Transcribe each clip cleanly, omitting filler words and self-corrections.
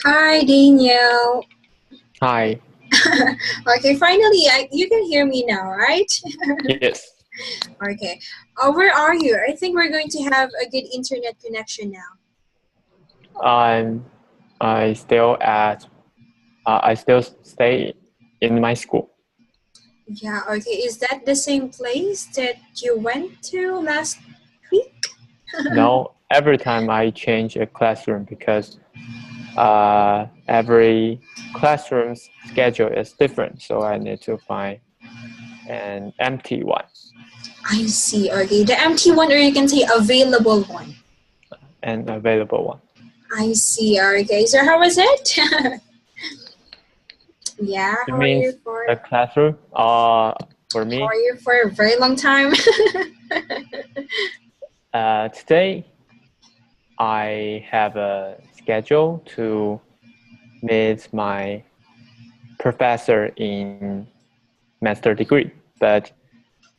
Hi, Danielle. Hi. Okay, finally, you can hear me now, right? Yes. Okay. Where are you? I think we're going to have a good internet connection now. I'm I still at I still stay in my school. Yeah, okay. Is that the same place that you went to last week? No, every time I change a classroom because every classroom's schedule is different, so I need to find an empty one, I see. Okay, the empty one, or you can say available one. an available one. I see. Okay, so how was it? Yeah, It means the classroom. For how are me, you for a very long time? today I have a schedule to meet my professor in master degree, but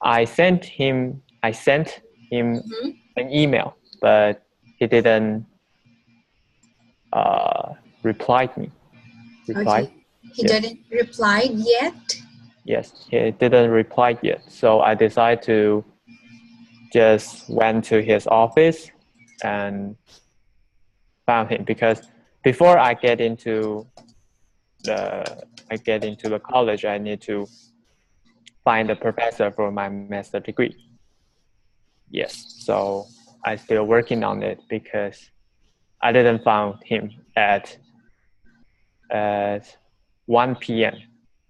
I sent him Mhm. an email, but he didn't reply me. Reply? Okay, he Yes. didn't reply yet. Yes, he didn't reply yet. So I decided to just went to his office and found him because before I get into the college, I need to find a professor for my master degree. Yes, so I still working on it because I didn't find him at 1 p.m.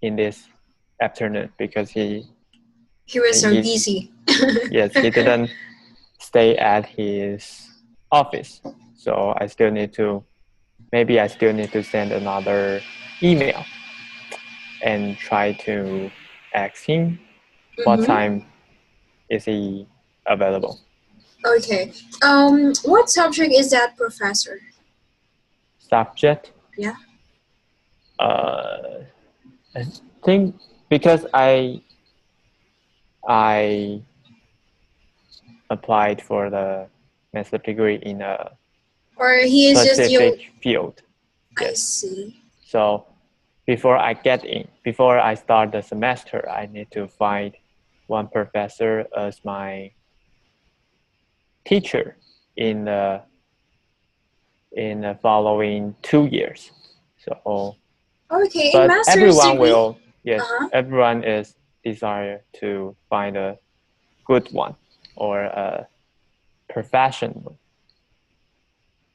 in this afternoon because He was so he busy. yes, he didn't stay at his office. So I still need to send another email and try to ask him what Mm-hmm. time is he available. Okay. What subject is that, professor? Subject, Yeah. uh, I think because I applied for the master degree in a Or he is just you. specific field. I Yes. see. So before I start the semester, I need to find one professor as my teacher in the following 2 years. So, Okay, in but master's degree. yes, Uh-huh. everyone is desire to find a good one or a professional,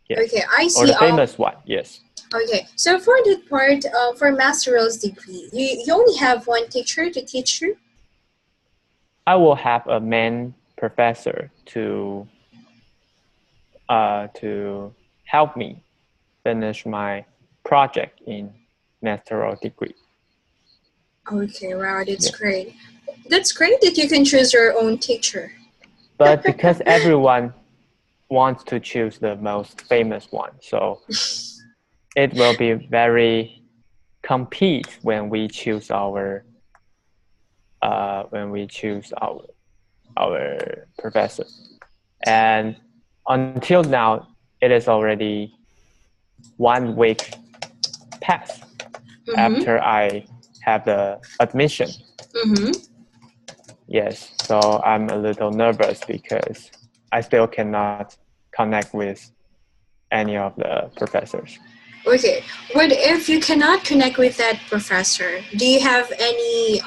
yes, Okay, I or see. the famous one, yes. Okay. So for that part, for master's degree, you only have one teacher to teach you. I will have a main professor to help me finish my project in master's degree. Okay. Wow, that's Yes, great. That's great that you can choose your own teacher. but because everyone wants to choose the most famous one, so it will be very compete when we choose our professor. And until now, it is already 1 week past Mm-hmm. after I have the admission. Mm-hmm. Yes, so I'm a little nervous because I still cannot connect with any of the professors. Okay. What if you cannot connect with that professor? Do you have any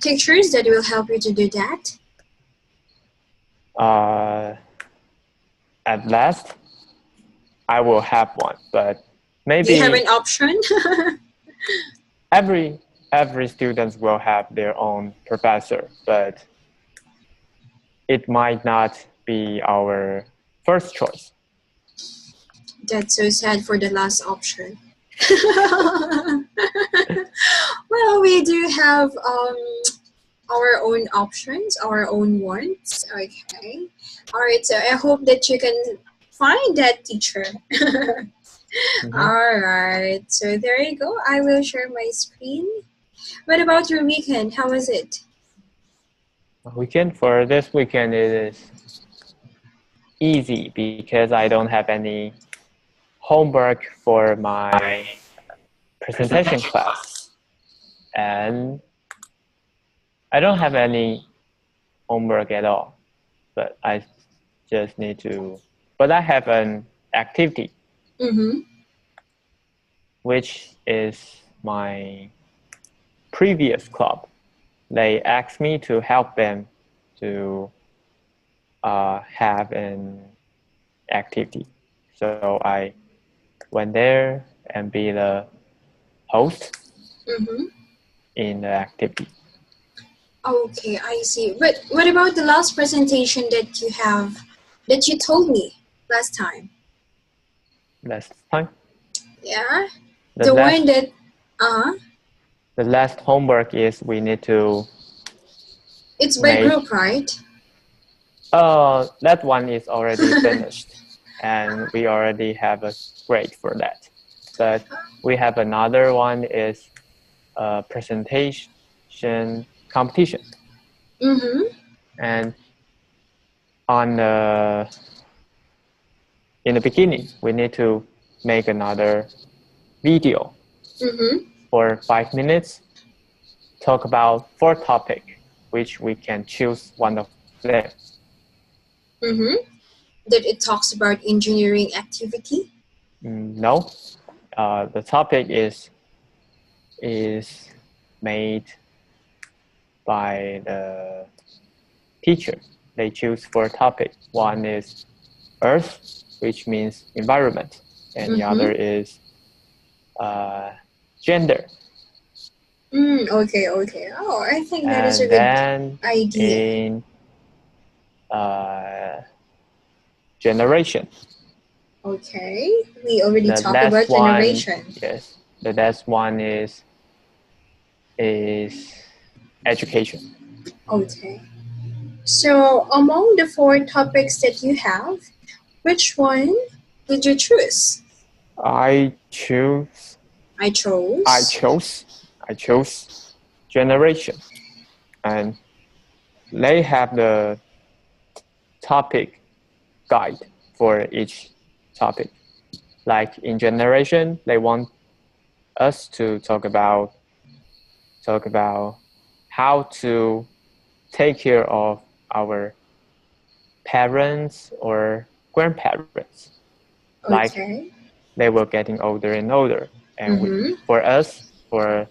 pictures that will help you to do that? Uh, at last, I will have one, but Do you have maybe an option? every every student will have their own professor, but it might not be our first choice. That's so sad for the last option. Well, we do have our own options, our own wants. Okay. All right. So I hope that you can find that teacher. Mm-hmm. All right. So there you go. I will share my screen. What about your weekend? How was it? Weekend for this weekend it is easy because I don't have any homework for my presentation class, and I don't have any homework at all, but I just need to. But I have an activity, which is my previous club. They asked me to help them to have an activity. So I went there and be the host in the activity. Okay, I see. But what about the last presentation that you told me last time? Last time? Yeah? The one last, that, the last homework is we need to it's by make. group, right? That one is already finished, and we already have a grade for that. But we have another one is a presentation competition, and on the in the beginning we need to make another video for 5 minutes, talk about 4 topics, which we can choose one of them. That it talks about engineering activity? No, the topic is made by the teacher. They choose 4 topics. One is Earth, which means environment, and the other is gender. Okay. Oh, I think that is a And good then idea. in generation. Okay, we already The talked last about one, generation. yes, the last one is education. Okay. So, among the 4 topics that you have, which one did you choose? I choose. I chose. I chose generation, and they have the topic guide for each topic. Like in generation, they want us to talk about how to take care of our parents or grandparents. Like Okay. they were getting older and older, and for us, for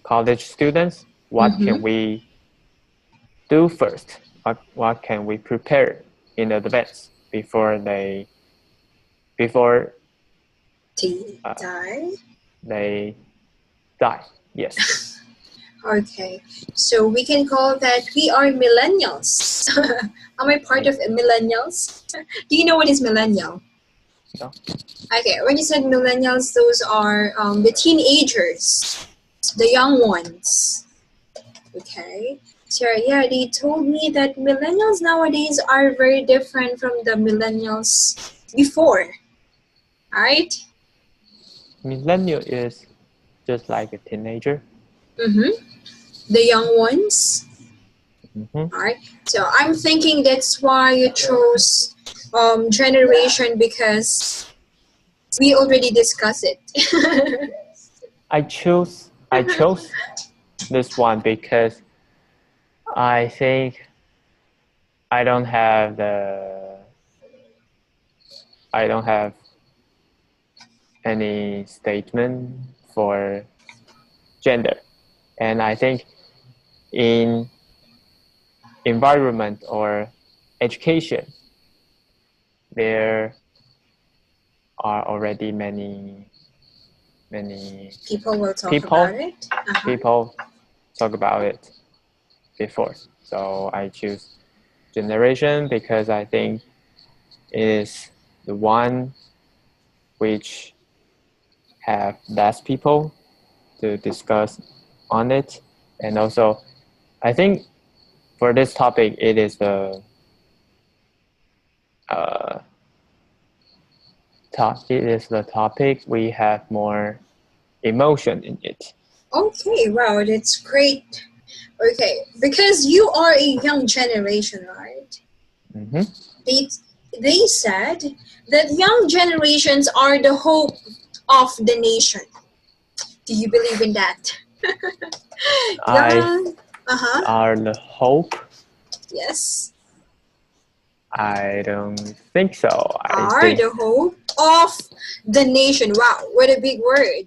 college students, what can we do first? What can we prepare in advance before they Die. they die? Yes. Okay. So we can call that we are millennials. Am I part of millennials? Do you know what is millennial? No. Okay, when you said millennials, those are the teenagers, the young ones. Okay. So yeah, they told me that millennials nowadays are very different from the millennials before. Right? Millennial is just like a teenager. The young ones. Alright. So I'm thinking that's why you chose generation, because we already discussed it. I chose this one because I think I don't have any statement for gender, and I think in environment or education there are already many People will talk people about it. people talk about it before, so I choose generation because I think it is the one which have less people to discuss on it, and also I think for this topic it is the topic we have more emotion in it. Okay, wow, that's great. Okay, because you are a young generation, right? they said that young generations are the hope of the nation. Do you believe in that? I Young, are the hope. yes, I don't think so. I are think the hope of the nation. Wow, what a big word.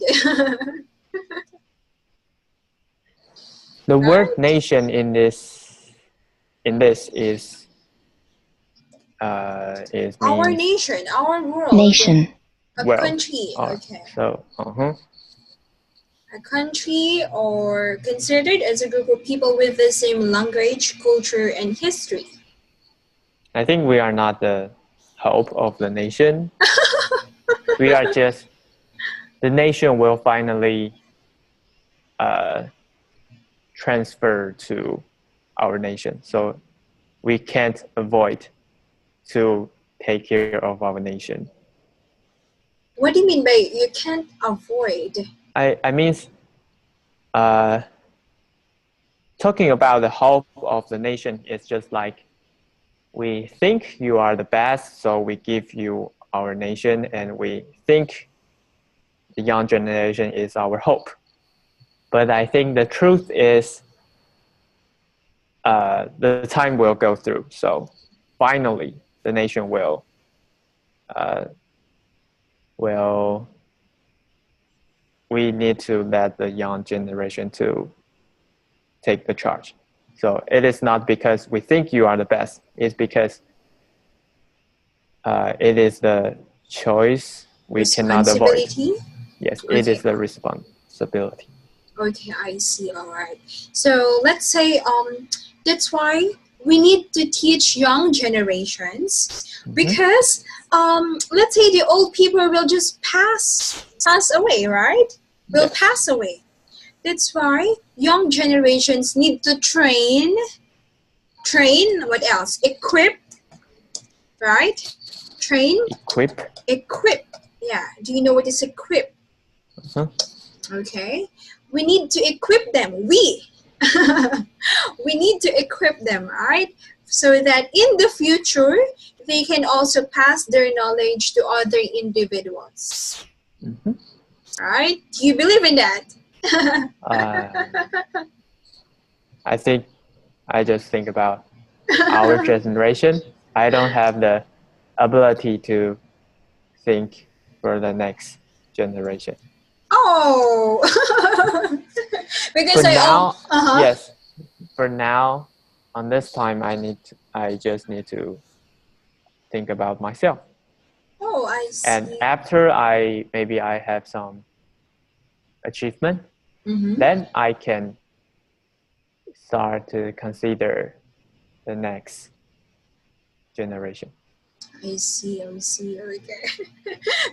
the word Right? nation in this Our means nation, our world, Nation. a well. country, okay. So A country or considered as a group of people with the same language, culture, and history. I think we are not the hope of the nation. We are just the nation will finally transfer to our nation. So we can't avoid to take care of our nation. What do you mean by you can't avoid? I mean, talking about the hope of the nation is just like we think you are the best, so we give you our nation, and we think the young generation is our hope. But I think the truth is the time will go through. So finally, the nation will we need to let the young generation to take the charge. So it is not because we think you are the best. It's because it is the choice we cannot avoid. Responsibility? Yes, it Okay. is the responsibility. Okay, I see. All right. So let's say that's why we need to teach young generations because let's say the old people will just pass away, right? Will Yes. pass away. That's why young generations need to train, what else? Equip, right? Train, equip. Yeah. Do you know what is equip? Okay. We need to equip them. We need to equip them, right? So that in the future, they can also pass their knowledge to other individuals. Right? Do you believe in that? I think I just think about our generation. I don't have the ability to think for the next generation. Oh, because For now, uh-huh. yes. For now, on this time, I just need to think about myself. Oh, I And see. after maybe I have some achievement, then I can start to consider the next generation. I see, okay.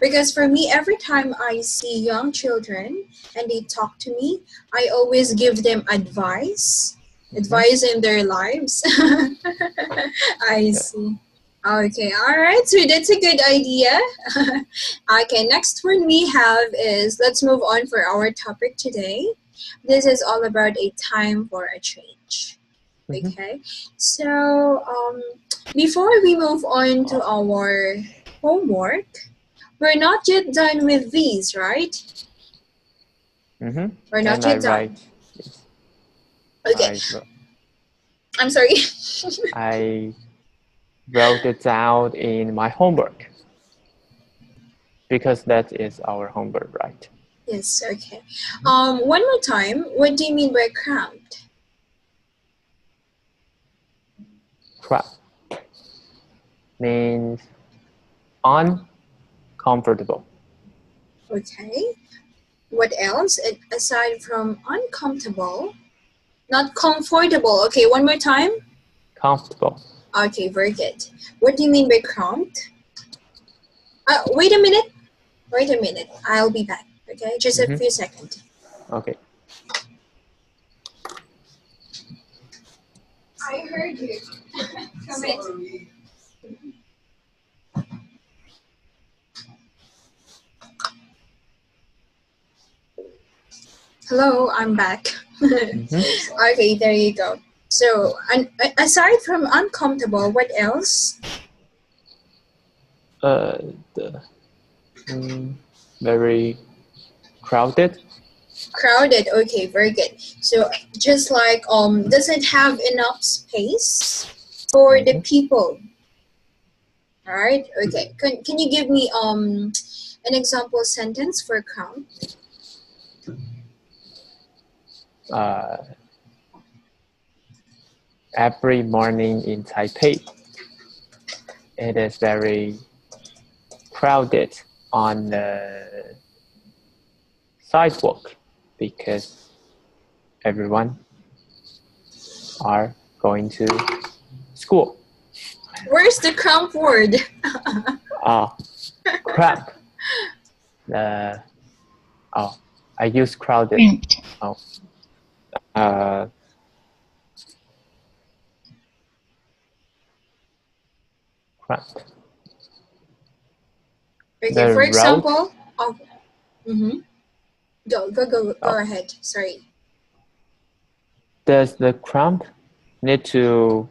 Because for me, every time I see young children and they talk to me, I always give them advice in their lives. I see. Okay, all right. So that's a good idea. Okay, next one we have is let's move on for our topic today. This is all about a time for a change. Okay, so before we move on to our homework, we're not yet done with these, right? We're not yet done. Okay. I'm sorry. I wrote it down in my homework because that is our homework, right? Yes, okay. One more time. What do you mean by cramped? Cramped means uncomfortable. Okay. What else? Aside from uncomfortable, not comfortable. Okay, one more time. Comfortable. Okay, very good. What do you mean by cramped? Wait a minute. I'll be back. Okay, just a few seconds. Okay. I heard you. Come in. Hello, I'm back. Okay, there you go. So, aside from uncomfortable, what else? The very crowded. Crowded. Okay, very good. So just like doesn't have enough space for the people. All right. Okay. Can you give me an example sentence for crowd? Every morning in Taipei, it is very crowded on the sidewalk because everyone are going to school. Where's the cramp word? Cramp. I use crowded. Cramped. Okay, for example, Go ahead. Sorry. Does the cramp need to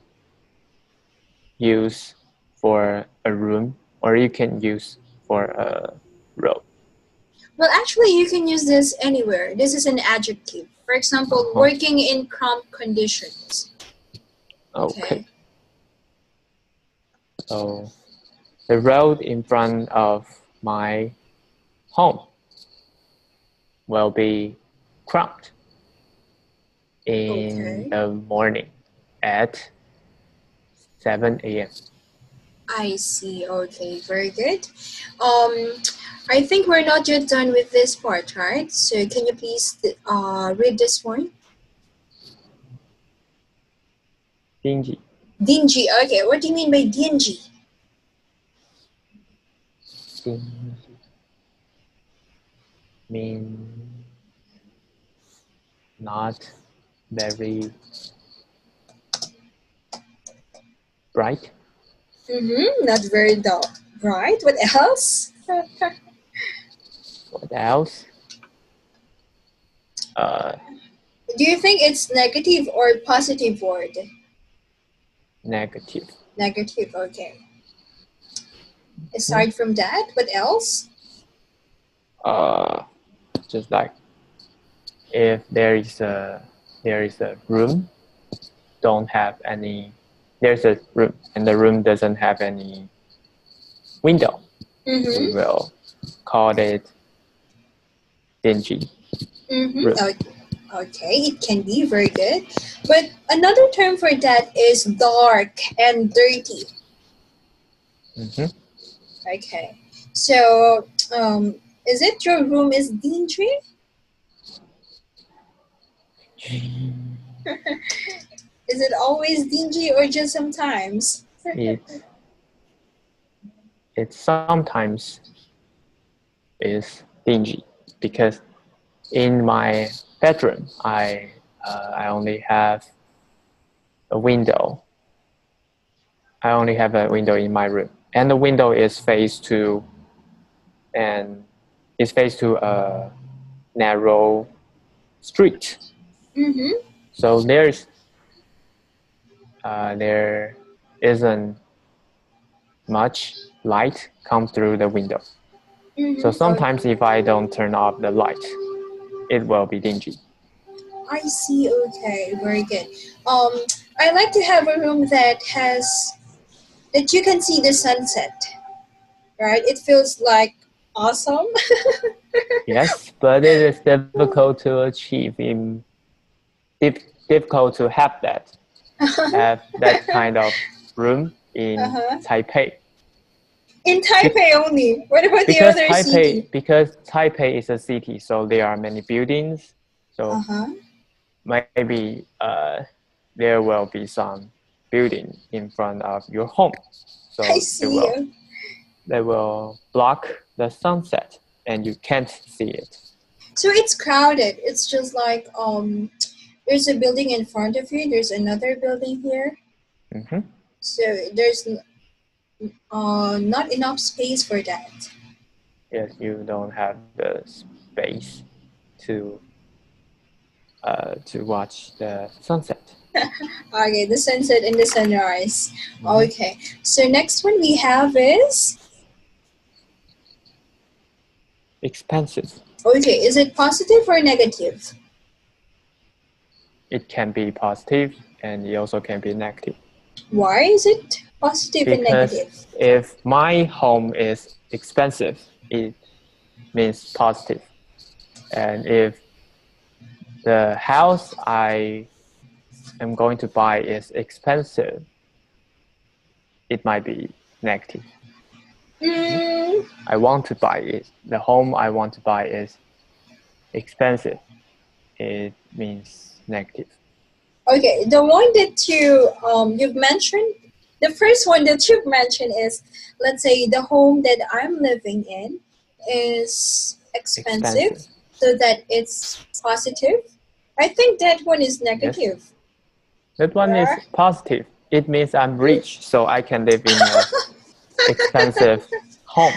use for a room, or you can use for a road? Well, actually, you can use this anywhere. This is an adjective. For example, working in cramped conditions. Okay. So the road in front of my home will be cramped in the morning at 7 a.m. I see. Okay, very good. I think we're not yet done with this part, right? So can you please read this one? Dingy. Dingy. Okay, what do you mean by dingy? Dingy means not very bright. Not very dull. Right. What else? What else? Do you think it's negative or positive word? Negative. Negative. Okay. Aside from that, what else? Just like if there is a room, don't have any. There's a room, and the room doesn't have any window. We will call it dingy. Okay, it can be very good. But another term for that is dark and dirty. Okay. So, is it your room is dingy? Is it always dingy or just sometimes? It sometimes is dingy because in my bedroom I only have a window. I only have a window in my room, and the window is faced to a narrow street. So there isn't much light come through the window. So sometimes if I don't turn off the light, it will be dingy. I see. Okay, very good. I like to have a room that you can see the sunset. Right? It feels like awesome. Yes, but it is difficult to achieve. Difficult to have that kind of room in Taipei. In Taipei only. What about the other city? Because Taipei is a city, so there are many buildings. So maybe there will be some building in front of your home. So I see. They will block the sunset, and you can't see it. So it's crowded. It's just like there's a building in front of you. There's another building here. So there's not enough space for that. Yes, you don't have the space to watch the sunset. Okay, the sunset and the sunrise. Okay, so next one we have is expensive. Okay, is it positive or negative? It can be positive and it also can be negative. Why is it positive and Because negative? if my home is expensive, it means positive. And if the house I am going to buy is expensive, it might be negative. Mm, I want to buy it. The home I want to buy is expensive. It means negative. okay, the one that you've mentioned, the first one that you've mentioned is, let's say the home that I'm living in is expensive, Expensive. so that it's positive. I think that one is Yes. negative. That one is Yeah. positive. It means I'm rich, so I can live in a expensive home.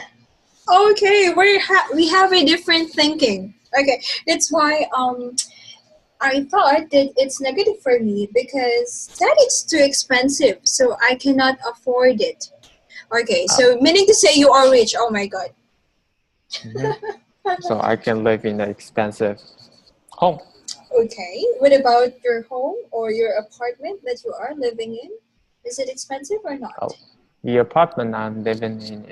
Okay, we have a different thinking. Okay, that's why I thought that it's negative for me because that it's too expensive, so I cannot afford it. Okay, Uh, so meaning to say you are rich. Oh my god. mhm. So I can live in an expensive home. Okay, what about your home or your apartment that you are living in? Is it expensive or not? Oh, the apartment I'm living in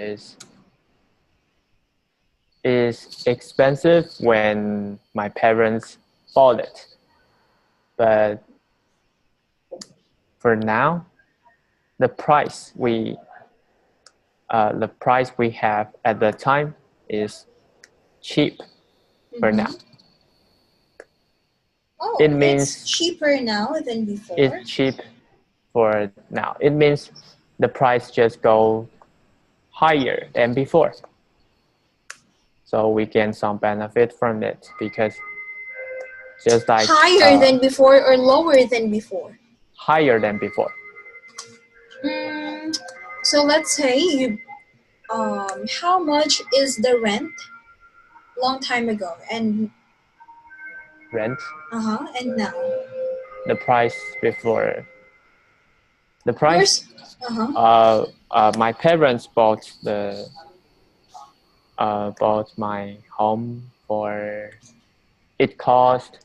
is expensive when my parents bought it. But for now, the price we have at the time is cheap for now. Mm-hmm. Oh, It it's means cheaper now than before. it's cheap for now. It means the price just go higher than before. So we gain some benefit from it because just like Higher than before or lower than before? higher than before. Mm, so let's say how much is the rent long time ago Rent, and now? the price before, the price. Yours? Uh-huh. My parents bought my home for it cost.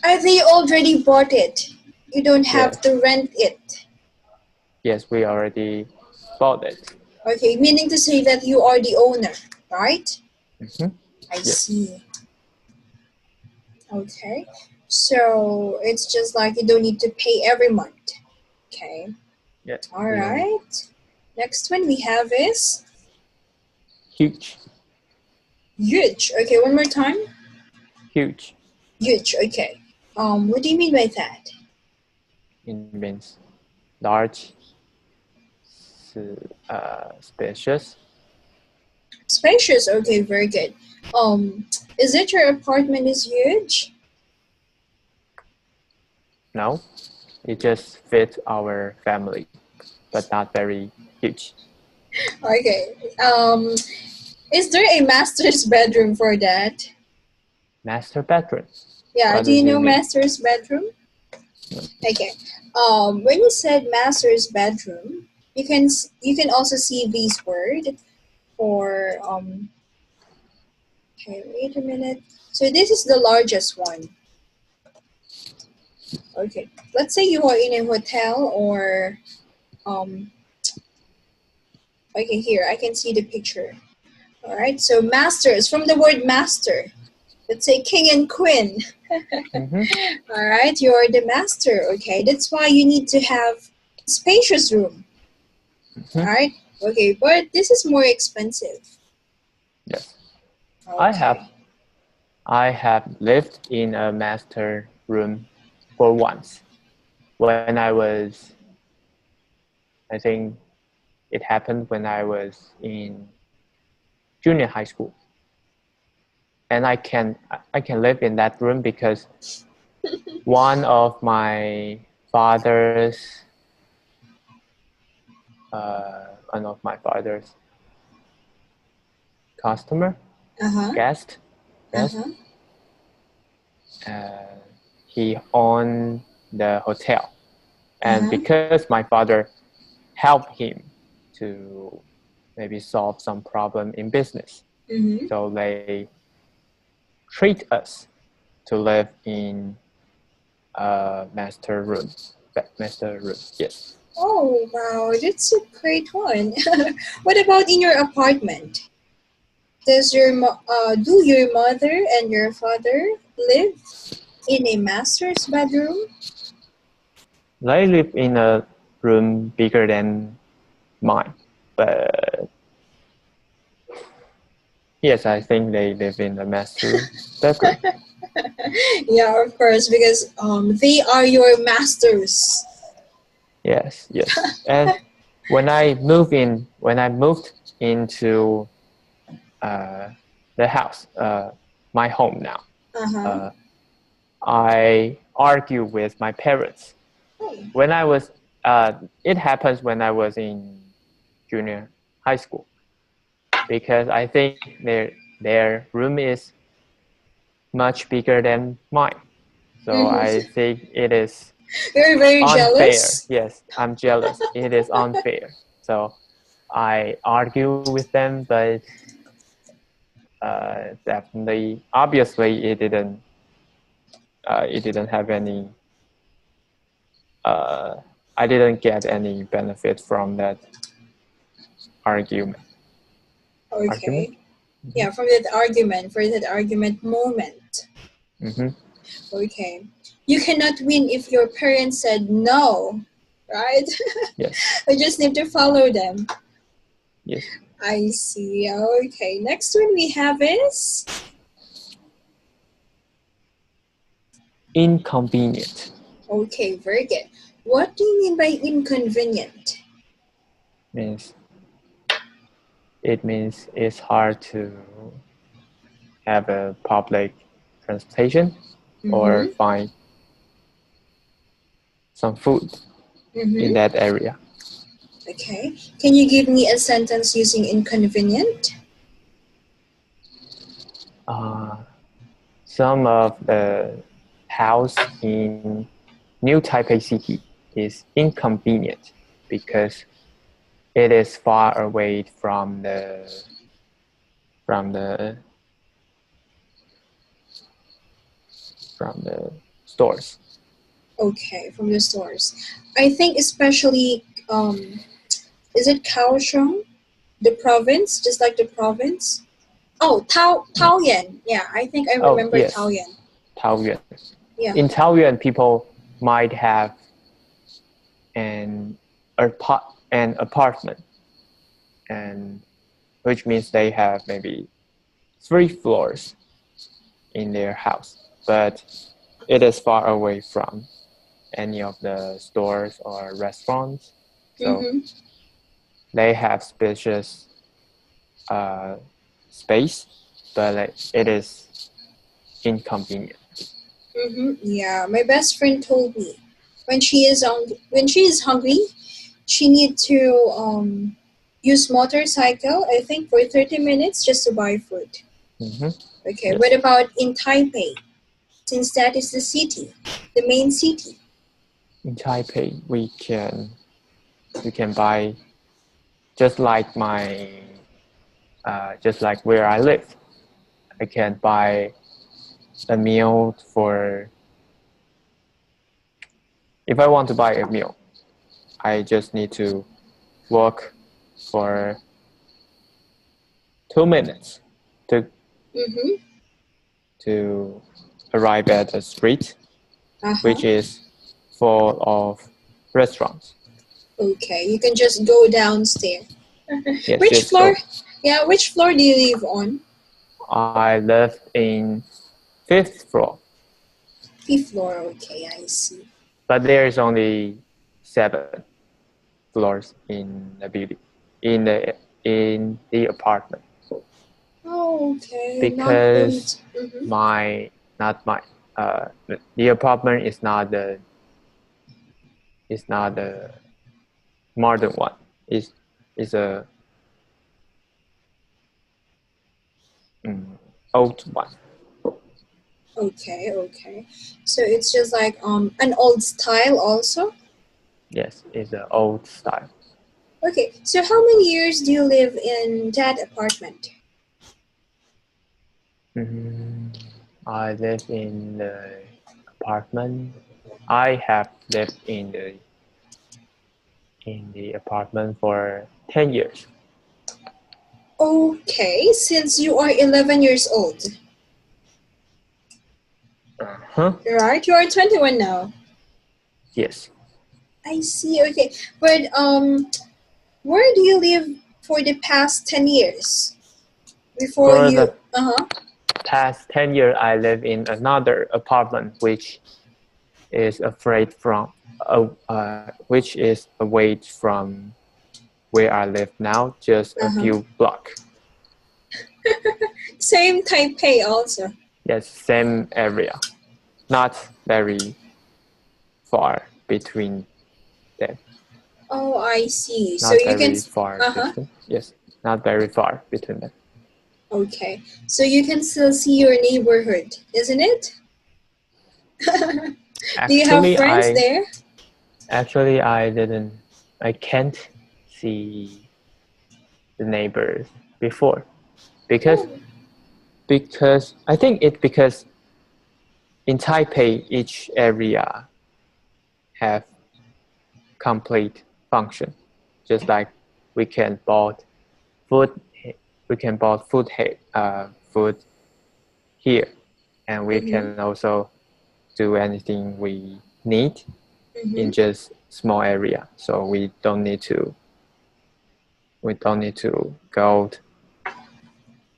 They already bought it. You don't have Yes, to rent it. yes, we already bought it. Okay, meaning to say that you are the owner, right? Hmm. I Yes, see. Okay. So it's just like you don't need to pay every month. Okay. yeah, All we don't need. right. Next one we have is Huge, huge. Okay, one more time. huge. Huge. Okay. What do you mean by that? It means large, spacious. Spacious. Okay, very good. Is it your apartment is huge? No, it just fits our family, but not very huge. Okay. Is there a master's bedroom for that? Master bedroom. Yeah. What Do you does it know mean? master's bedroom? Okay. When you said master's bedroom, you can also see this word for Okay, wait a minute. So this is the largest one. Okay. Let's say you are in a hotel or um. Okay, here I can see the picture. All right. So masters from the word master. Let's say king and queen. Mm-hmm. All right, you're the master. Okay, that's why you need to have spacious room. All Mm-hmm. right. Okay, but this is more expensive. Yes, I have Okay. I have lived in a master room for once when I was. I think it happened when I was in junior high school, and I can live in that room because one of my father's one of my father's customer Uh huh. guest Uh guest huh. uh, he owned the hotel, Uh and huh. because my father helped him to maybe solve some problem in business. Mm-hmm. So they treat us to live in a master room. Master room, yes. Oh, wow, that's a great one. What about in your apartment? Do your mother and your father live in a master's bedroom? They live in a room bigger than mine, but yes, I think they live in a master bedroom. Yeah, of course, because they are your masters. Yes, yes. And when I moved into uh, the house, my home now, Uh-huh. uh, I argue with my parents. Oh. When I was, it happens when I was in junior high school because I think their room is much bigger than mine. So I Mm-hmm. think it is You're very unfair. jealous. Yes, I'm jealous. It is unfair. So I argue with them, but definitely, obviously, it didn't. It didn't have any. Uh, I didn't get any benefit from that argument. Argument. Okay. Mm-hmm. Yeah, for that argument moment. Mm-hmm. Okay. You cannot win if your parents said no, right? Yes. We just need to follow them. Yes. I see. Okay. Next one we have is Inconvenient okay, very good. What do you mean by inconvenient? means it means it's hard to have a public transportation or Mm-hmm. find some food in Mm-hmm. that area. Okay. Can you give me a sentence using inconvenient? Uh, some of the house in New Taipei City is inconvenient because it is far away from the from the stores. Okay, from the stores. I think especially is it Kaohsiung, the province, just like the province? Oh, Taoyuan. Yeah, I think I Oh remember yes, Taoyuan. Taoyuan. Yeah. In Taoyuan, people might have an an apartment, and which means they have maybe 3 floors in their house, but it is far away from any of the stores or restaurants. So Mm-hmm. they have spacious uh, space, but it is inconvenient. Mm-hmm. Yeah, my best friend told me when she is hungry, she need to use motorcycle. I think for 30 minutes just to buy food. Mm-hmm. Okay, what Yes. about in Taipei? Since that is the city, the main city. In Taipei, we can buy just like just like where I live. I can buy a meal for if I want to buy a meal. I just need to walk for 2 minutes to Mm-hmm. to arrive at a street Uh-huh. which is full of restaurants. Okay, you can just go downstairs. Yes, Which just floor? go. Yeah, which floor do you live on? I live in 5th floor, Fifth floor. Okay, I see. but there is only 7 floors in the building, in the apartment, Oh, okay. Not only. because Mm-hmm. my not my the apartment is not the modern one. Is a mm, old one. Okay, okay. So it's just like an old style also. Yes, it's an old style. Okay, so how many years do you live in that apartment? I live in the apartment. I have lived in the apartment for 10 years. Okay, since you are 11 years old, Uh-huh. right? You are 21 now. Yes. I see. Okay, but where do you live for the past 10 years before For the you? Uh-huh. past 10 years, I live in another apartment, which is which is away from where I live now, just a Uh-huh. few blocks. Same Taipei also. Yes, same area, not very far between them. Oh, I see. So Not you can. very far Uh-huh. distance. Yes, not very far between them. Okay. So you can still see your neighborhood, isn't it? Do you have Actually, friends I there? actually I didn't. I can't see the neighbors before because Oh. I think it because in Taipei each area have complete function. Just like we can bought food, we can bought food here, and we Mm-hmm. can also do anything we need in Mm-hmm. just small area. So we don't need to go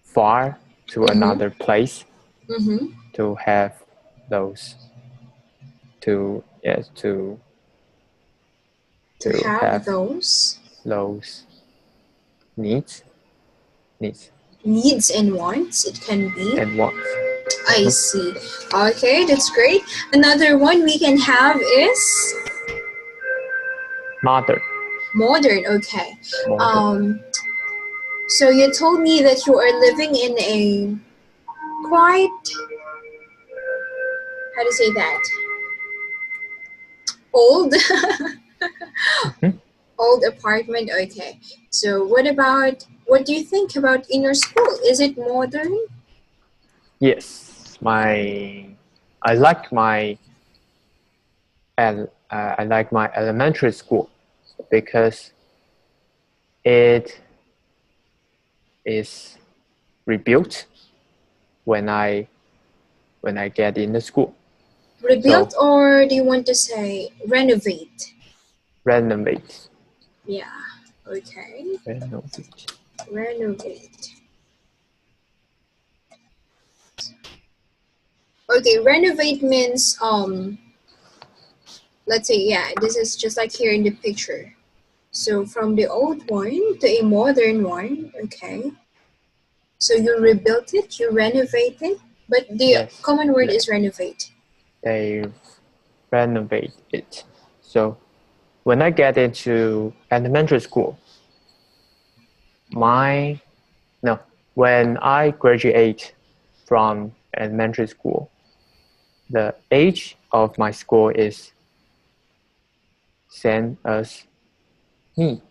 far to Mm-hmm. another place Mm-hmm. to have those to yes To to have have those those needs needs needs and wants, it can be. and wants. I Mhm. see. Okay, that's great. Another one we can have is Modern. modern. Okay. Modern. Um, so you told me that you are living in a quite, how to say that, old Mhm. old apartment. Okay. So what do you think about in your school? Is it modern? Yes, I like my I like my elementary school because it is rebuilt when I get in the school. Rebuilt So or do you want to say renovate? renovate, Yeah. Okay. renovate. Renovate. Okay, renovate means let's say, yeah, this is just like here in the picture. So from the old one to a modern one, okay. So you rebuilt it, you renovate it, but the Yes, common word is renovate. they renovate it. So when I get into elementary school, my no, when I graduate from elementary school, the age of my school is same as me.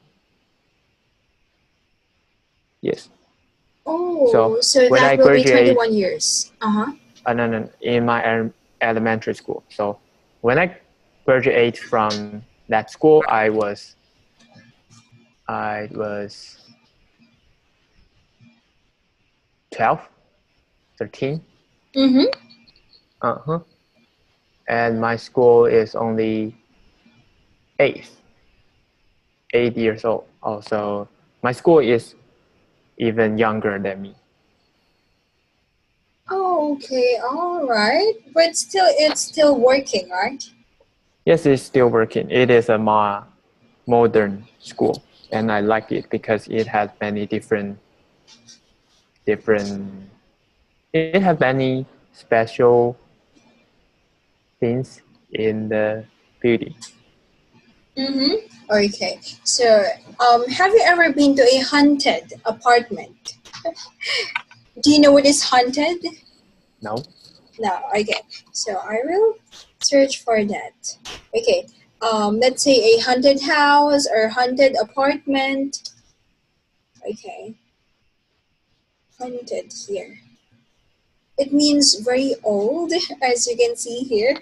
Yes. So Oh, so when that I will be graduate, 21 years. Uh-huh. no, in my elementary school. So when I graduate from that school, I was 12, 13. Mm-hmm. Uh-huh. And my school is only 8, 8 years old. Also, my school is even younger than me. Oh, okay, all right. But still, it's still working, right? Yes, it's still working. It is a more modern school, and I like it because it has many different. It has many special things in the building. Mm-hmm. Okay. So, have you ever been to a haunted apartment? Do you know what is haunted? No. No. Okay. So I will search for that. Okay. let's say a haunted house or haunted apartment. Okay, haunted here. It means very old, as you can see here.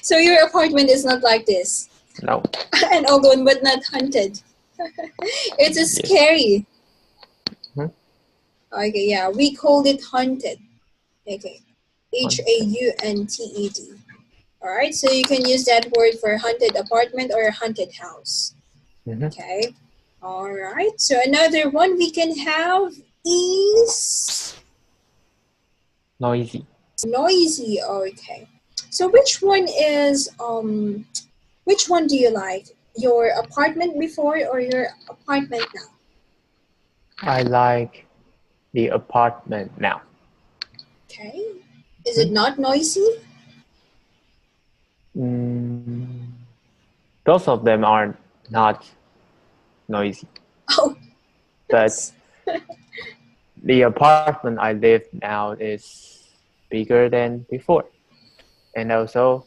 So your apartment is not like this. No. An old one, but not haunted. It's a Yes. scary. Hmm? Okay, yeah, we called it haunted. Okay, Haunted. Haunted. Alright, so you can use that word for haunted apartment or haunted house. Mhm. Okay, alright, so another one we can have is Noisy. noisy. Okay, so which one do you like? Your apartment before or your apartment now? I like the apartment now. Okay, is Hmm? it not noisy? Mm, both of them are not noisy, Oh, but the apartment I live now is bigger than before, and also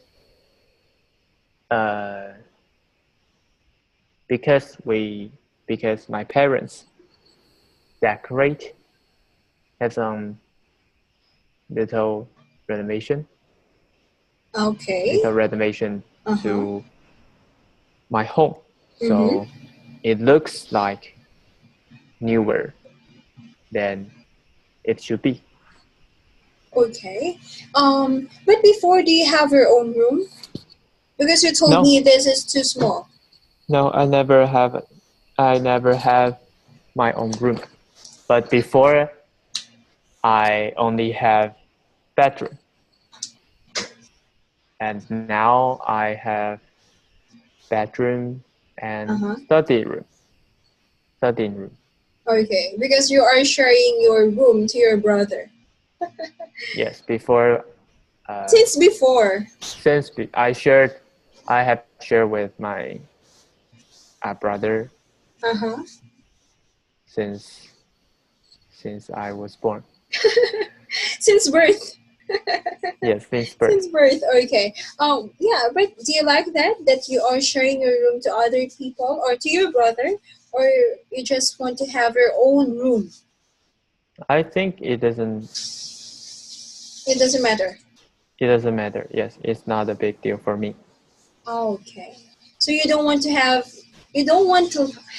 uh, because my parents decorate have some little renovation okay. Uh-huh. to my home, Mm-hmm. so it looks like newer than it should be. Okay. But before, do you have your own room? Because you told No, me this is too small. no, I never have my own room. But before, I only have bedroom, and now I have bedroom and Uh-huh. studying room. Okay, because you are sharing your room to your brother. Yes, before, uh, Since before. I have shared with my brother Uh-huh. since I was born. Since birth. Yes, since birth. Since birth, okay. Yeah, but do you like that? That you are sharing your room to other people or to your brother? Or you just want to have your own room? I think it doesn't. It doesn't matter. It doesn't matter. Yes, it's not a big deal for me. Okay. So you don't want to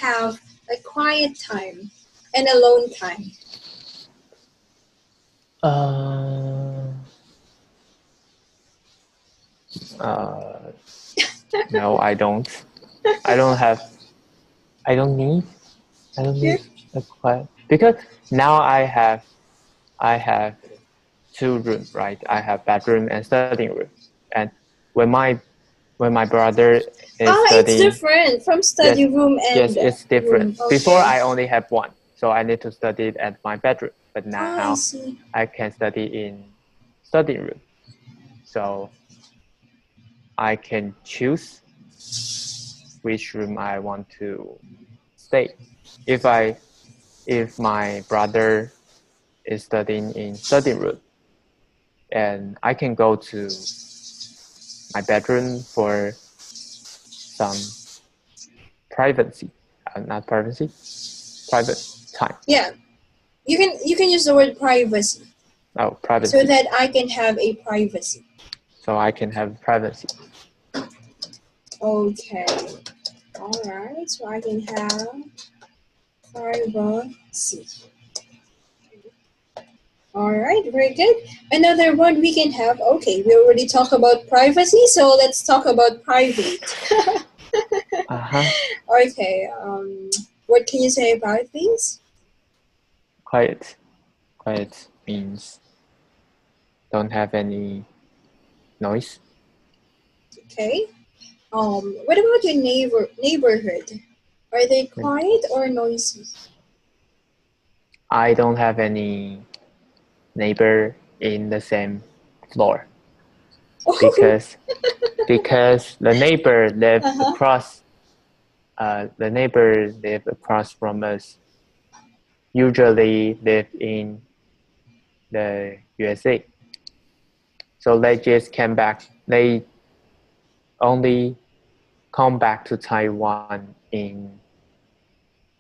have a quiet time and alone time. Uh, uh, no, I don't. I don't have. I don't need. I don't You need a quiet because now I have two rooms, right? I have bedroom and studying room, and when my brother is it's studying, different from yes, study room yes, and it's different. room. Before Okay. I only have one, so I need to study it at my bedroom. But I now see. I can study in studying room, so I can choose which room I want to stay. If I if my brother is studying in studying room, and I can go to my bedroom for some privacy, not privacy, private time. Yeah, you can use the word privacy Oh, so privacy. that I can have a privacy. So I can have privacy. Okay. All right. So I can have privacy. All right, very good. Another one we can have. Okay, we already talked about privacy, so let's talk about private. Uh-huh. Okay, what can you say about these? Quiet. Quiet means don't have any noise. Okay. What about your neighborhood? Are they quiet or noisy? I don't have any neighbor in the same floor because the neighbor Uh-huh. live across from us usually live in the USA. So they just came back. They only come back to Taiwan in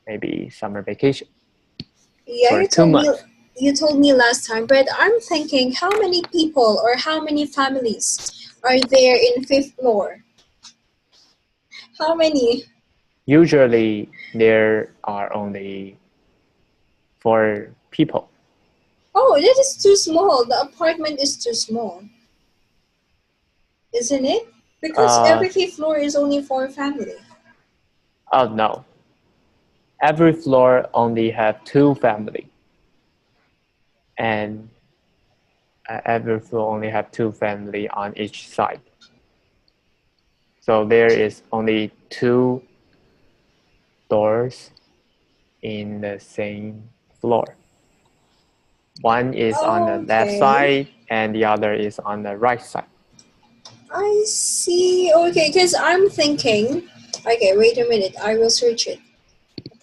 maybe summer vacation Yeah, for 2 months. you told me last time, but I'm thinking how many people or how many families are there in fifth floor? How many? Usually there are only 4 people. Oh, that is too small. The apartment is too small, isn't it? Because Uh, every fifth floor is only for family. oh no, every floor only have 2 family, and every floor only have 2 family on each side. So there is only 2 doors in the same floor. One is on the left Okay, side and the other is on the right side. I see. Okay, because I'm thinking. Okay, wait a minute. I will search it.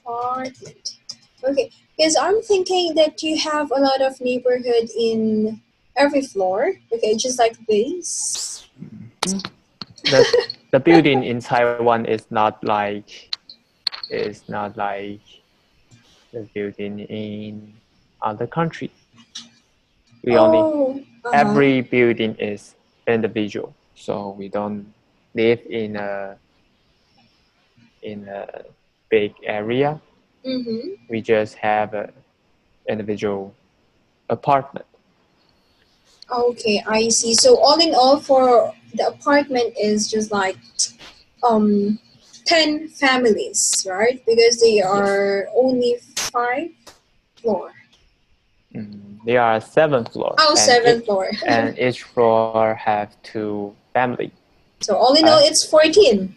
Apartment. Okay, because I'm thinking that you have a lot of neighborhood in every floor. Okay, just like this. The the building in Taiwan is not like the building in other country. We only Oh, uh-huh. every building is individual, so we don't live in a big area. Mm-hmm. We just have an individual apartment. Okay, I see. So all in all, for the apartment is just like um 10 families, right? Because they Yes. are only 5 floor. There are 7 floors, Oh, seventh floor. and each floor have 2 family. So all in all, Uh, it's 14.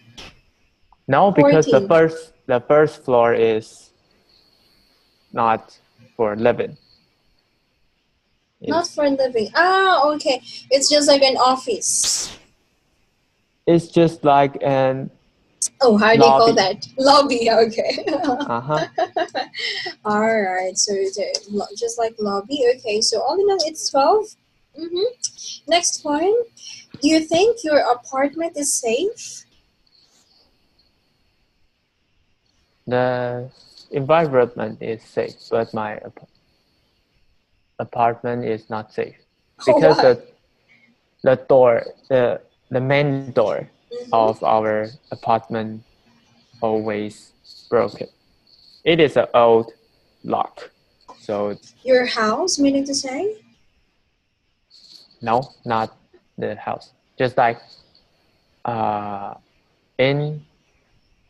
no, because 14. the first floor is not for living. Not It's for living. Ah, okay. It's just like an office. it's just like an Oh, how do you call lobby. that? Lobby, okay. Uh-huh. Alright, so just like lobby. Okay, so all in all, it's 12. Mm-hmm. Next one. Do you think your apartment is safe? The environment is safe, but my apartment is not safe Oh, because why? the door the main door of Mm-hmm. our apartment always broken. It is an old lock, so Your house, meaning to say? no, not the house. Just like uh, in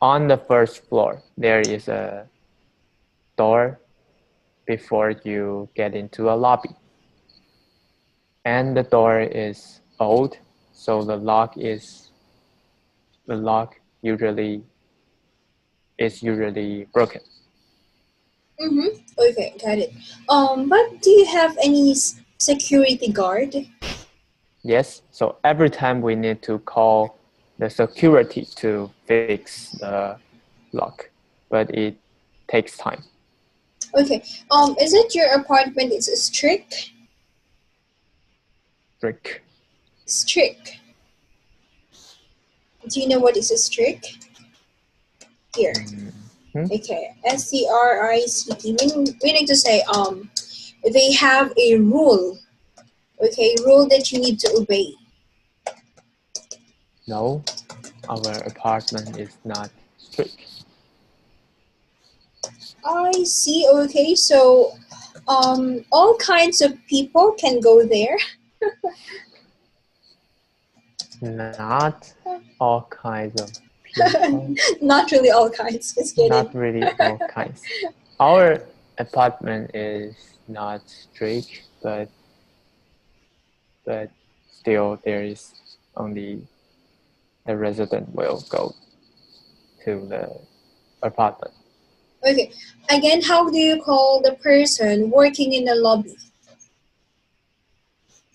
on the first floor, there is a door before you get into a lobby, and the door is old, so the lock usually broken. Mm-hmm. Okay, got it. But do you have any security guard? Yes, so every time we need to call the security to fix the lock, but it takes time. Okay. Is it your apartment is strict? Brick. Strict. Do you know what is a strict? Here. Mhm. Okay. STRICT. Meaning to say they have a rule. Okay, rule that you need to obey. No, our apartment is not strict. I see. Okay, so all kinds of people can go there. Not all kinds of people. Not really all kinds. Just kidding. Not really all kinds. Our apartment is not strict, but still there is only the resident will go to the apartment. Okay. Again, how do you call the person working in the lobby?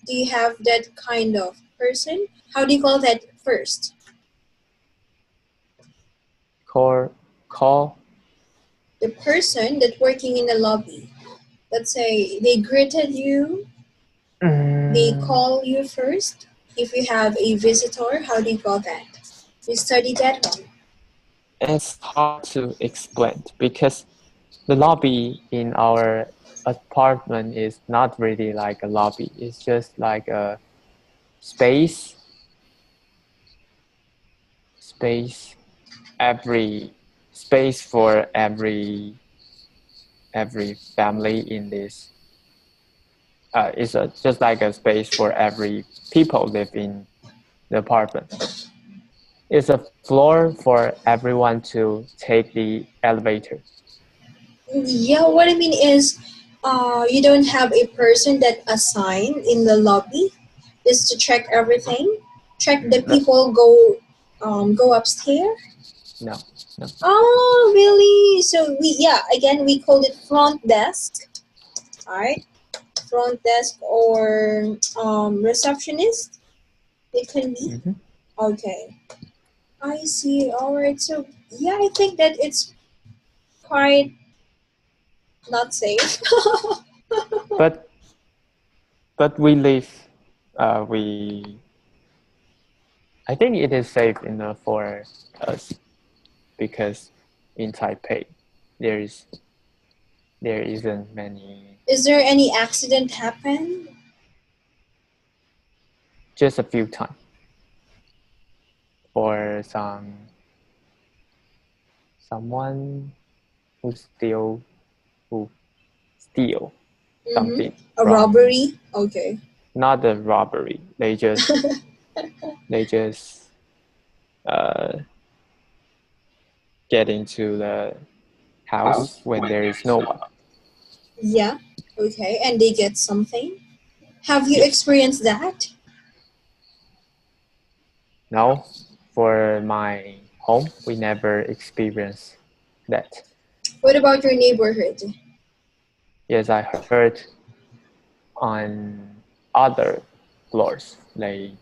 Do you have that kind of person? How do you call that first? Call. The person that working in the lobby. Let's say they greeted you, they Mm, call you first. If you have a visitor, how do you call that? You studied that one. It's hard to explain because the lobby in our apartment is not really like a lobby. It's just like a space, space, every space for every family in this. It's just like a space for every people live in the apartment. It's a floor for everyone to take the elevator. Yeah, what I mean is, you don't have a person that assigned in the lobby is to check everything, check the No, people go upstairs. no, no. Oh, really? So we called it front desk. All right, front desk or receptionist. It can be. Mm-hmm. Okay, I see. All right. So yeah, I think that it's quite not safe. But we live. We I think it is safe enough for us because in Taipei there is there isn't many. Is there any accident happen? Just a few times for someone who steal who steal Mm-hmm. something A from, robbery? Okay. not a robbery. They just uh, get into the house when there is no one. Yeah. Okay. And they get something? Have you Yes. experienced that? Now, for my home, we never experienced that. What about your neighborhood? Yes, I heard on other floors, like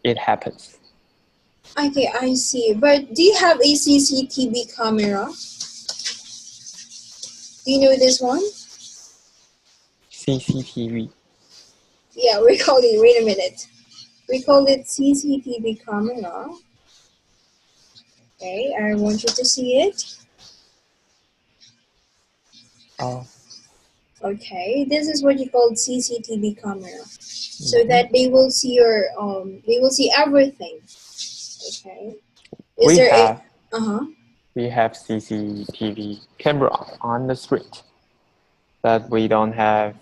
it happens. Okay, I see. But do you have a CCTV camera? Do you know this one? CCTV. Yeah, we call it, wait a minute. We call it CCTV camera. Okay, I want you to see it. Oh, Okay, this is what you call CCTV camera. So mhm. that they will see everything. Okay. Is We there a have uh-huh. we have CCTV camera on the street, but we don't have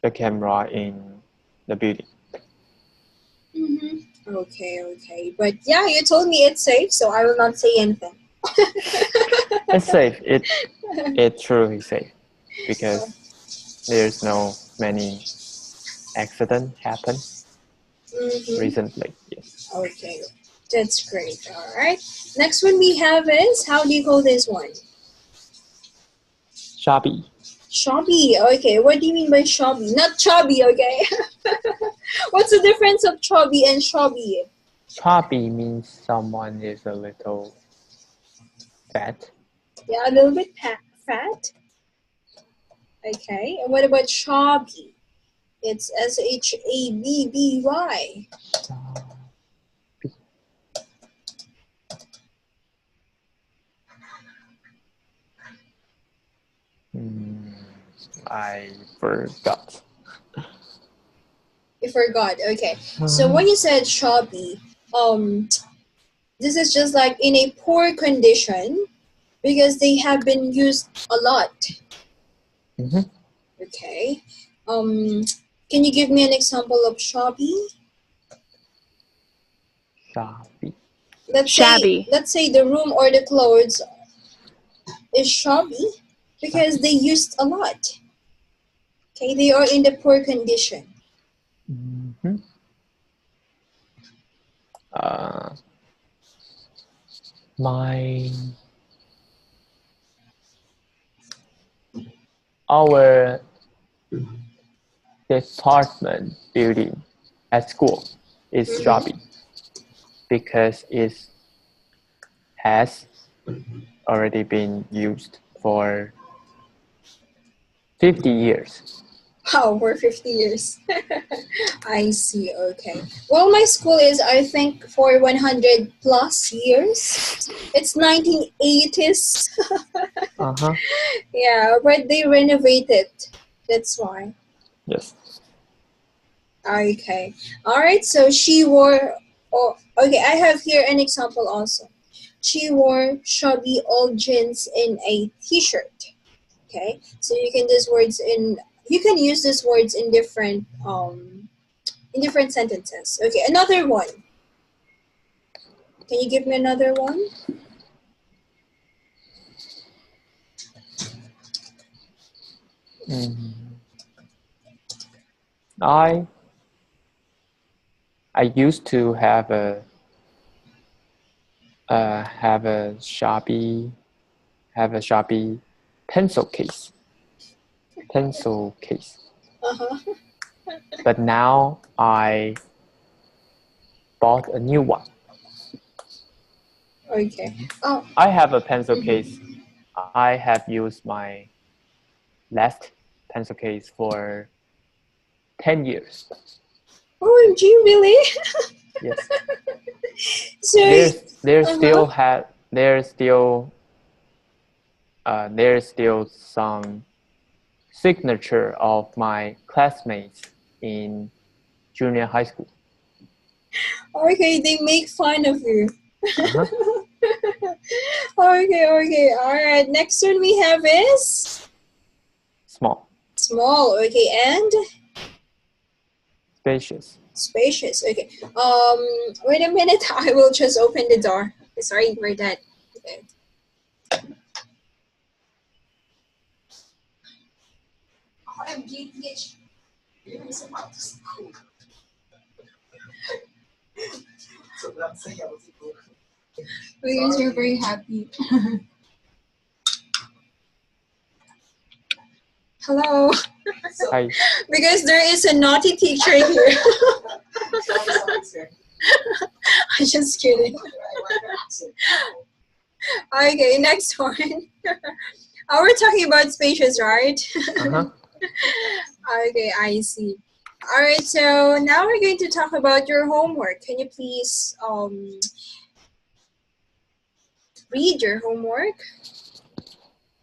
the camera in the building. Mm-hmm. Okay, okay. But yeah, you told me it's safe, so I will not say anything. It's safe. It's truly safe because there's no many accident happen Mm-hmm. recently. Yes. Okay. That's great. Alright. Next one we have is how do you call this one? Shabby. Shabby. Okay, what do you mean by shabby? Not chubby, okay? What's the difference of chubby and shabby? Chubby means someone is a little fat. Yeah, a little bit fat. Okay. And what about shabby? It's SHABBY. Hmm, I forgot. You forgot. Okay. So when you said shabby, this is just like in a poor condition because they have been used a lot. Mhm. Okay. Um, can you give me an example of shabby? Shabby. Shabby. Let's say the room or the clothes is shabby because Shabby. they used a lot. Okay, they are in the poor condition. Mhm. Uh, my our department building at school is Mm-hmm. shabby because it has already been used for 50 years. Wow, for 50 years. I see, okay. Well, my school is, I think, for 100 plus years. It's 1980s. Uh-huh. Yeah, but they renovated. That's why. Yes. Okay. All right, so she wore, oh, okay, I have here an example also. She wore shabby old jeans in a t-shirt. Okay, so you can use these words in different sentences. Okay, another one. Can you give me another one? Mm. I I used to have a shabby pencil case. Pencil case. Uh-huh. But now I bought a new one. Okay. Oh, I have a pencil case. mhm. I have used my last pencil case for 10 years. OMG, really? Yes. So, There's uh-huh. still had there's still some signature of my classmates in junior high school. Okay, they make fun of you. Uh-huh. Okay. All right. Next one we have is Small. small. Okay, and Spacious. spacious. Okay. Wait a minute. I will just open the door. Sorry for that. Okay. OMG, bitch. Because you're very happy. Hello. Hi. Because there is a naughty teacher here. I'm just kidding. Okay, next one. We're talking about spacious, right? Uh-huh. Okay, I see. All right, so now we're going to talk about your homework. Can you please read your homework?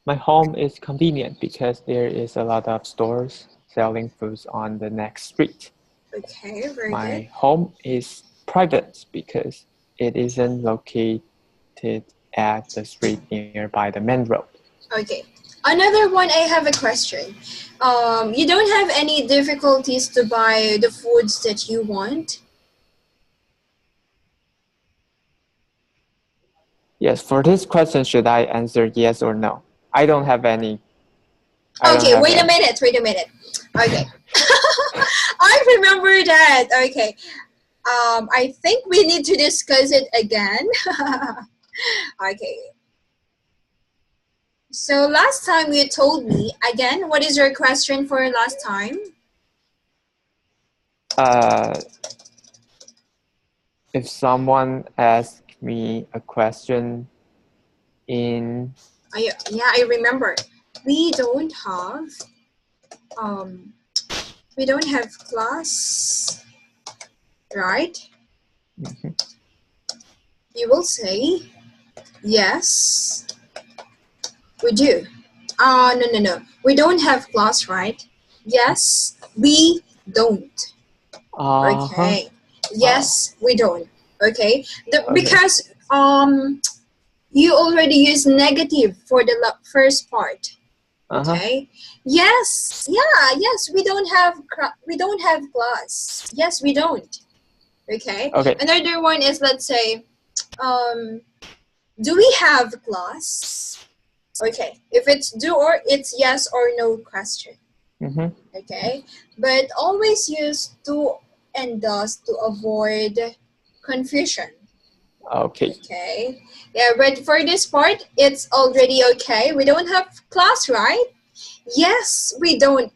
My home is convenient because there is a lot of stores selling foods on the next street. Okay, very good. My home is private because it isn't located at the street nearby the main road. Okay. Another one, I have a question. You don't have any difficulties to buy the foods that you want? Yes, for this question, should I answer yes or no? I don't have any. Okay, wait a minute. Okay. I remember that. Okay. I think we need to discuss it again. Okay. So last time you told me, again, what is your question for last time? Uh, if someone asks me a question in Yeah, I remember. We don't have um we don't have class, right? Mhm. You will say yes, we do. No. We don't have class, right? Yes, we don't. Uh-huh. Okay. Oh, Yes, we don't. Okay. okay. Because you already used negative for the first part. Uh-huh. Okay. Yes. Yeah. Yes. We don't have class. Yes, we don't. Okay. Okay. Another one is, let's say, do we have class? Okay. If it's do or it's yes or no question. Mm-hmm. Okay. But always use do and does to avoid confusion. Okay. Okay. Yeah, but for this part, it's already okay. We don't have class, right? Yes, we don't.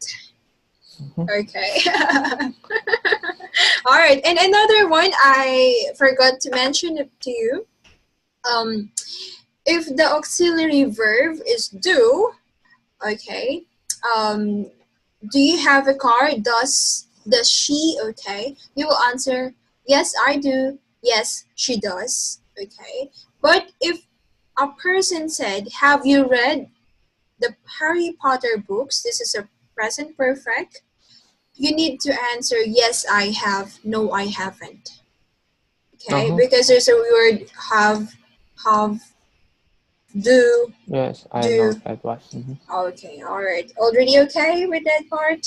Mm-hmm. Okay. All right. And another one I forgot to mention it to you. Um, if the auxiliary verb is do, okay, um, Do you have a car? Does she? Okay. You will answer, yes, I do. Yes, she does. Okay. But if a person said, have you read the Harry Potter books? This is a present perfect. You need to answer, yes, I have. No, I haven't. Okay. Uh-huh. Because there's a word have, do, Yes, I know do. that one. Mm-hmm. Okay. All right. Already okay with that part?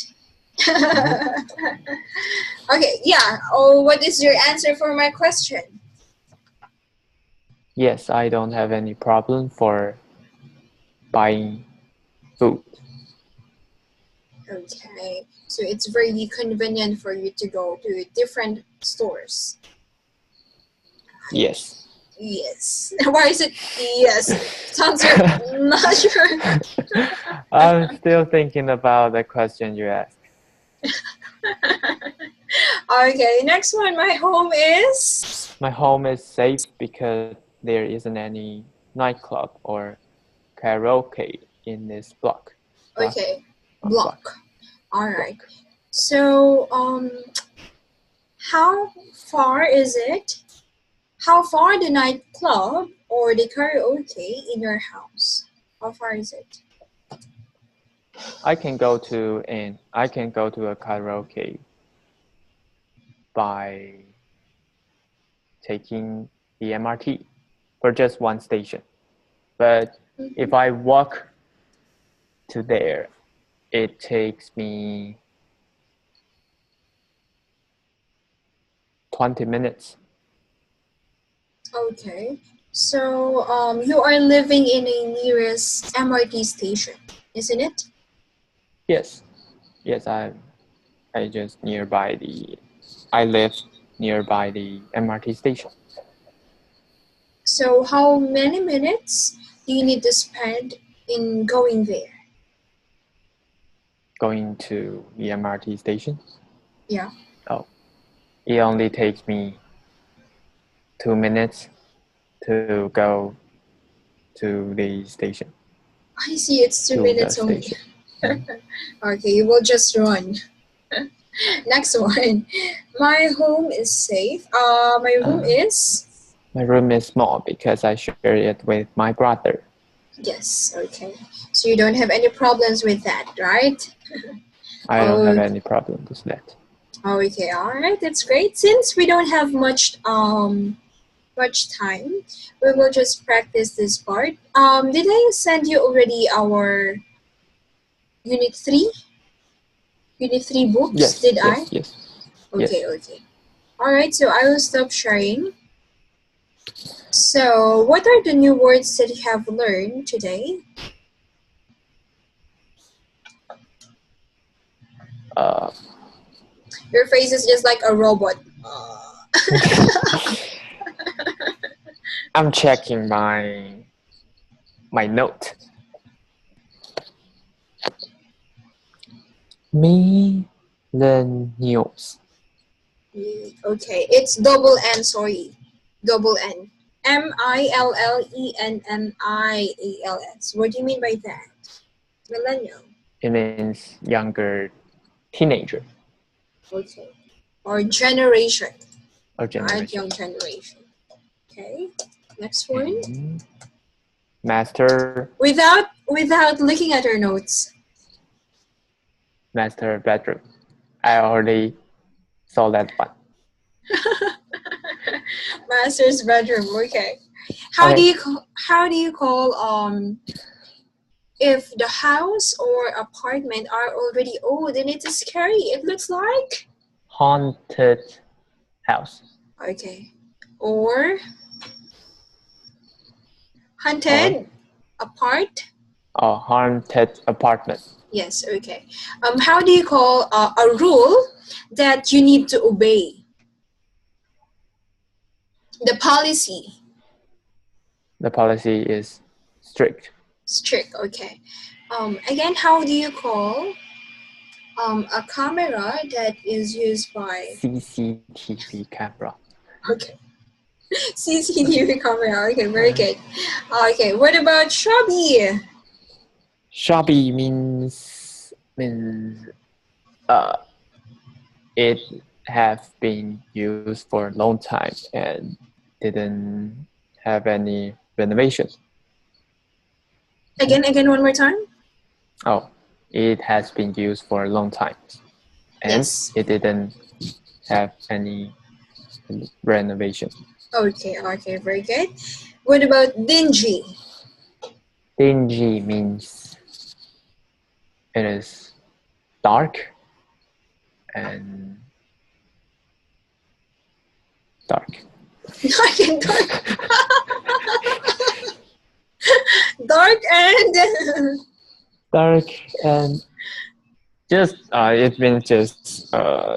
Mm-hmm. Okay, yeah. Oh, what is your answer for my question? Yes, I don't have any problem for buying food. Okay, so it's very convenient for you to go to different stores. Yes. Yes. Why is it yes? Sounds you're not sure. I'm still thinking about the question you asked. Okay, next one. My home is. My home is safe because there isn't any nightclub or karaoke in this block. Okay, Block. block. All right. Block. So, how far is it? How far the nightclub or the karaoke in your house? How far is it? I can go to a karaoke by taking the MRT for just one station. But if I walk to there, it takes me 20 minutes. Okay. So you are living in a nearest MRT station, isn't it? Yes. Yes, I just I live nearby the MRT station. So how many minutes do you need to spend in going there? Going to the MRT station. Yeah. Oh, it only takes me 2 minutes to go to the station. I see it's two To the minutes only. station. Mhm. Okay, you will just run. Next one. My home is safe. My room is. My room is small because I share it with my brother. Yes, okay. So you don't have any problems with that, right? I don't have Oh, any problem with that. okay, all right, that's great. Since we don't have much time, we will just practice this part. Did I send you already our unit 3? Unit 3 books, Yes, did I? yes, yes, Okay, yes. okay. All right, so I will stop sharing. So, what are the new words that you have learned today? Uh, Your face is just like a robot. I'm checking my note. Millennials. Okay, it's double N, sorry. Double N. Millennials. What do you mean by that? Millennial. It means younger teenager Okay. Or generation. or Right? generation. Young generation. Okay. Next one. And master Without looking at our notes. master bedroom. I already saw that one. Master's bedroom. Okay. Okay. How do you call if the house or apartment are already old and it's scary? It looks like Haunted house okay. Or or hunted apart. a haunted apartment. Yes. Okay. How do you call a rule that you need to obey? The policy. The policy is strict. Strict. Okay. Again, how do you call a camera that is used by CCTV camera. okay CCTV camera. Okay, very good. Okay, what about shrubby? Shabby means uh, it have been used for a long time and didn't have any renovation. Again, one more time. Oh, it has been used for a long time and Yes. it didn't have any renovation. Okay, very good. What about dingy? Dingy means it is dark and dark. Dark and dark. Dark and Dark and just it means just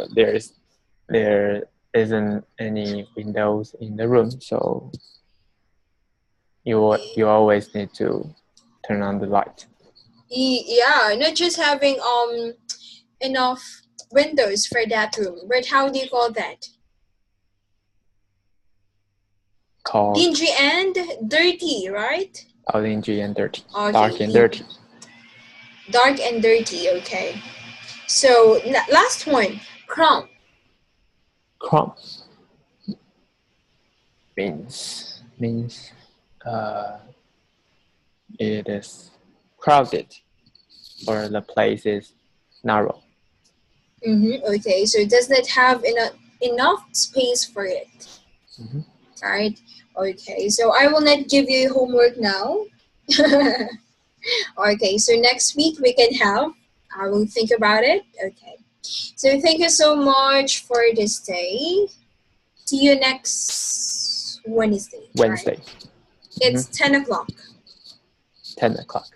there isn't any windows in the room, so you always need to turn on the light. yeah, not just having enough windows for that room, but how do you call that? Called Dingy and dirty, right? dingy and dirty. Okay, Dark and dirty. Dark and dirty, okay. So, last one, crumb. Crumb means uh, it is crowded or the place is narrow. Okay, so it does not have enough space for it. Mm-hmm. Alright, okay, so I will not give you homework now. Okay, so next week we can have, I will think about it. Okay, so thank you so much for this day. See you next Wednesday. Wednesday. Right? It's 10 o'clock. 10 o'clock.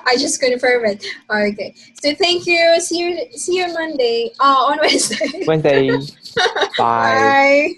I just confirm it. Okay. So thank you. See you Monday. On Wednesday. Wednesday. Bye. Bye.